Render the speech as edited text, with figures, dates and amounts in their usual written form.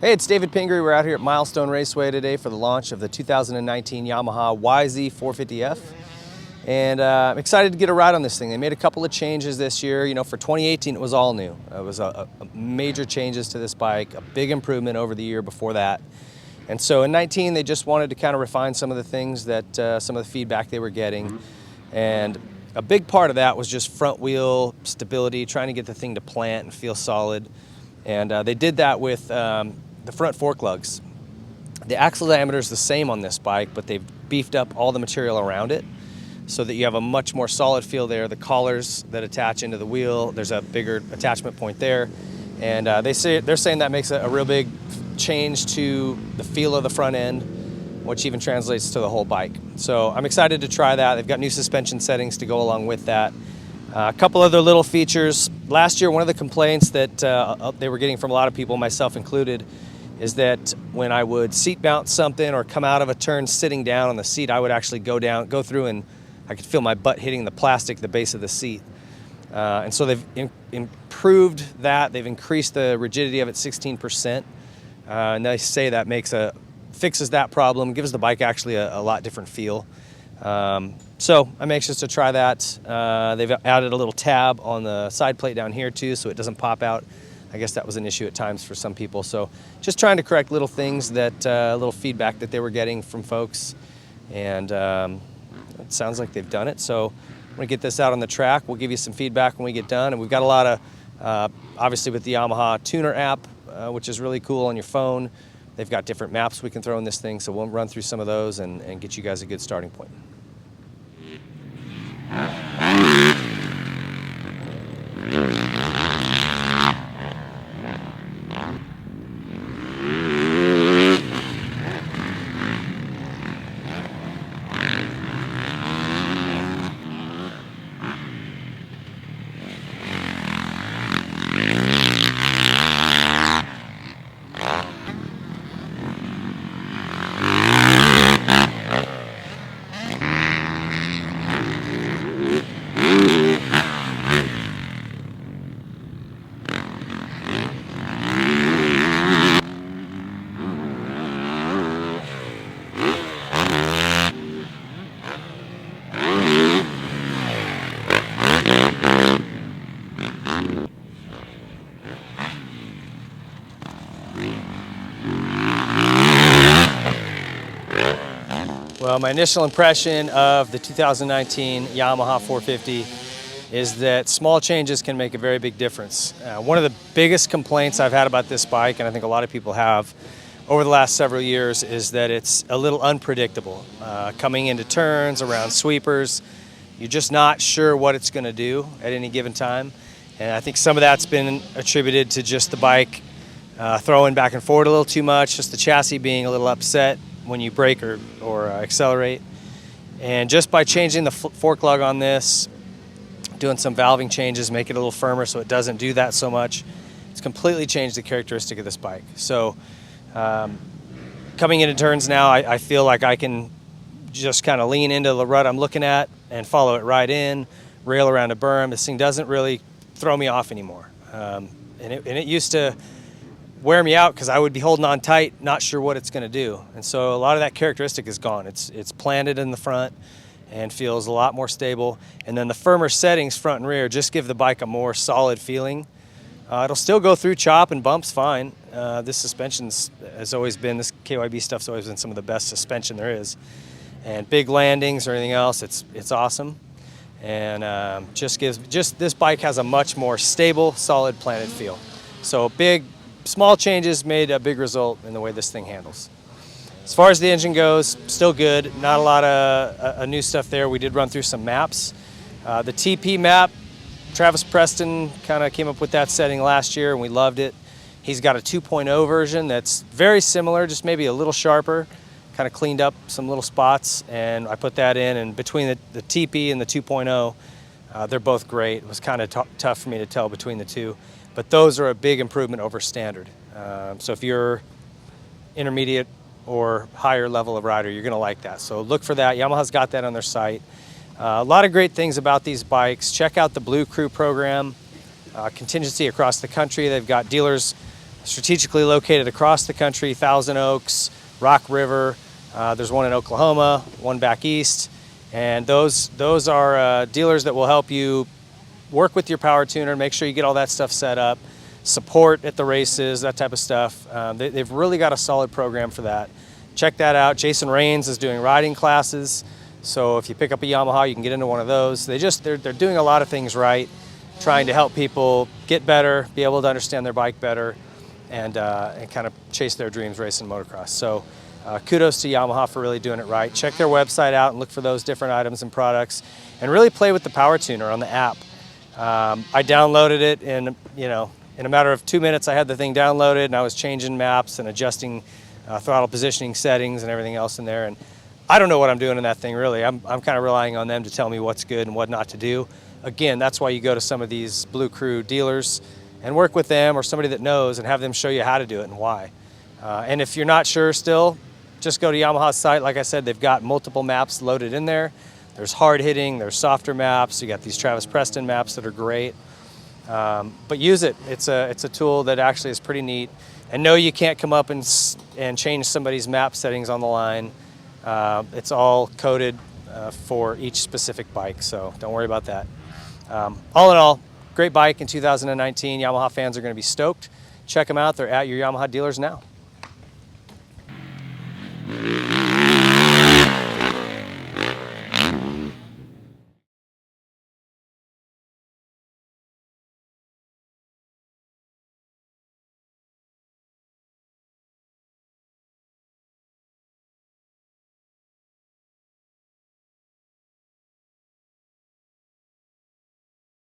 Hey, it's David Pingree. We're out here at Milestone Raceway today for the launch of the 2019 Yamaha YZ450F. And I'm excited to get a ride on this thing. They made a couple of changes this year. You know, for 2018, it was all new. It was major changes to this bike, a big improvement over the year before that. And so in 19, they just wanted to kind of refine some of the things that, some of the feedback they were getting. And a big part of that was just front wheel stability, trying to get the thing to plant and feel solid. And they did that with the front fork lugs. The axle diameter is the same on this bike, but they've beefed up all the material around it so that you have a much more solid feel there. The collars that attach into the wheel, there's a bigger attachment point there. And they're saying that makes a real big change to the feel of the front end, which even translates to the whole bike. So I'm excited to try that. They've got new suspension settings to go along with that. A couple other little features. Last year, one of the complaints that they were getting from a lot of people, myself included, is that when I would seat mount something or come out of a turn sitting down on the seat, I would actually go through and I could feel my butt hitting the plastic at the base of the seat. And so they've improved that. They've increased the rigidity of it 16%. And they say that fixes that problem, gives the bike actually a lot different feel. So I'm anxious to try that. They've added a little tab on the side plate down here too, so it doesn't pop out. I guess that was an issue at times for some people. So just trying to correct little things little feedback that they were getting from folks. And it sounds like they've done it. So I'm gonna get this out on the track. We'll give you some feedback when we get done. And we've got a lot of, obviously with the Yamaha Tuner app, which is really cool on your phone. They've got different maps we can throw in this thing. So we'll run through some of those and get you guys a good starting point. Well, my initial impression of the 2019 Yamaha 450 is that small changes can make a very big difference. One of the biggest complaints I've had about this bike, and I think a lot of people have over the last several years, is that it's a little unpredictable. Coming into turns, around sweepers, you're just not sure what it's going to do at any given time. And I think some of that's been attributed to just the bike throwing back and forward a little too much, just the chassis being a little upset when you brake or accelerate. And just by changing the fork lug on this, doing some valving changes, make it a little firmer so it doesn't do that so much, it's completely changed the characteristic of this bike. So coming into turns now, I feel like I can just kind of lean into the rut I'm looking at and follow it right in, rail around a berm. This thing doesn't really throw me off anymore. And it used to wear me out because I would be holding on tight, not sure what it's going to do. And so a lot of that characteristic is gone. It's planted in the front and feels a lot more stable. And then the firmer settings, front and rear, just give the bike a more solid feeling. It'll still go through chop and bumps fine. This suspension's has always been, this KYB stuff's always been some of the best suspension there is. And big landings or anything else, it's awesome. And this bike has a much more stable, solid planted feel. So small changes made a big result in the way this thing handles. As far as the engine goes, still good. Not a lot of new stuff there. We did run through some maps. The TP map, Travis Preston kind of came up with that setting last year and we loved it. He's got a 2.0 version that's very similar, just maybe a little sharper, kind of cleaned up some little spots, and I put that in, and between the TP and the 2.0, they're both great. It was kind of tough for me to tell between the two. But those are a big improvement over standard. So if you're intermediate or higher level of rider, you're going to like that. So look for that. Yamaha's got that on their site. A lot of great things about these bikes. Check out the Blue Crew program. Contingency across the country. They've got dealers strategically located across the country, Thousand Oaks, Rock River. There's one in Oklahoma, one back east. And those are dealers that will help you work with your power tuner, make sure you get all that stuff set up, support at the races, that type of stuff. They've really got a solid program for that. Check that out. Jason Rains is doing riding classes. So if you pick up a Yamaha, you can get into one of those. They're doing a lot of things right, trying to help people get better, be able to understand their bike better, and kind of chase their dreams racing motocross. So kudos to Yamaha for really doing it right. Check their website out and look for those different items and products, and really play with the power tuner on the app. I downloaded it in a matter of 2 minutes. I had the thing downloaded, and I was changing maps and adjusting throttle positioning settings and everything else in there. And I don't know what I'm doing in that thing, really. I'm kind of relying on them to tell me what's good and what not to do. Again, that's why you go to some of these Blue Crew dealers and work with them or somebody that knows and have them show you how to do it and why. And if you're not sure still, just go to Yamaha's site. Like I said, they've got multiple maps loaded in there. There's hard hitting, there's softer maps. You got these Travis Preston maps that are great. But use it. It's a tool that actually is pretty neat. And no, you can't come up and change somebody's map settings on the line. It's all coded for each specific bike, so don't worry about that. All in all, great bike in 2019. Yamaha fans are going to be stoked. Check them out. They're at your Yamaha dealers now.